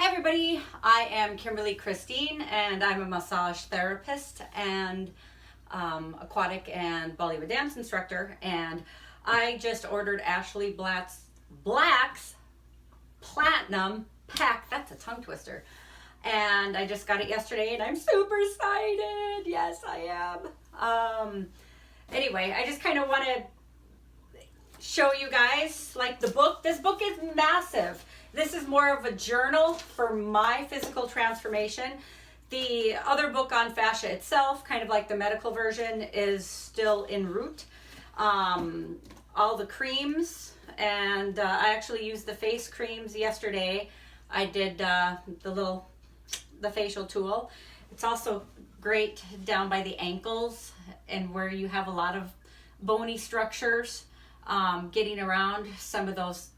Hi everybody, I am Kimberly Christine and I'm a massage therapist and aquatic and Bollywood dance instructor, and I just ordered Ashley Black's Platinum Pack. That's a tongue twister. And I just got it yesterday and I'm super excited. Yes, I am. Anyway, I just kind of want to show you guys like the book. This book is massive. This is more of a journal for my physical transformation. The other book on fascia itself, kind of like the medical version, is still en route. All the creams, and I actually used the face creams yesterday. I did the facial tool. It's also great down by the ankles and where you have a lot of bony structures, getting around some of those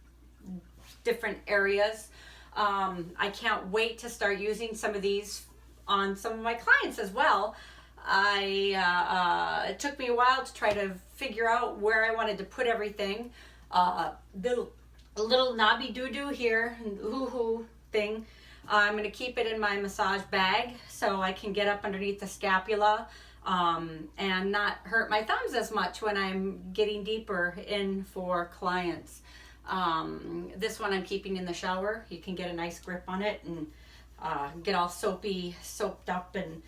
different areas. I can't wait to start using some of these on some of my clients as well. It took me a while to try to figure out where I wanted to put everything. The little knobby doo-doo here, hoo-hoo thing, I'm going to keep it in my massage bag so I can get up underneath the scapula and not hurt my thumbs as much when I'm getting deeper in for clients. This one I'm keeping in the shower. You can get a nice grip on it and get all soaped up, and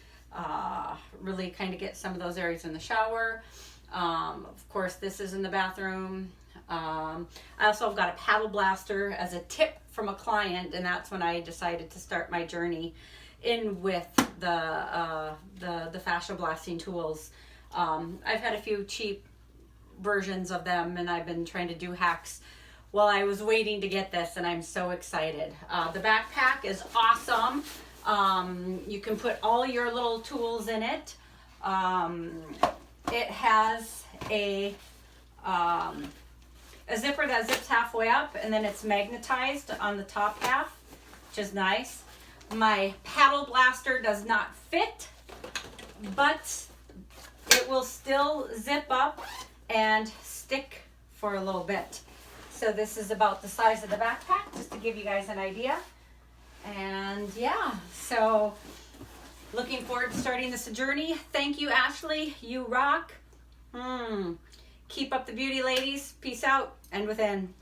really kind of get some of those areas in the shower. Of course, this is in the bathroom. I also have got a paddle blaster as a tip from a client, and that's when I decided to start my journey in with the fascia blasting tools. I've had a few cheap versions of them, and I've been trying to do hacks while I was waiting to get this, and I'm so excited. The backpack is awesome. You can put all your little tools in it. It has a zipper that zips halfway up, and then it's magnetized on the top half, which is nice. My paddle blaster does not fit, but it will still zip up and stick for a little bit. So this is about the size of the backpack, just to give you guys an idea. And yeah, so looking forward to starting this journey. Thank you, Ashley. You rock. Keep up the beauty, ladies. Peace out and within.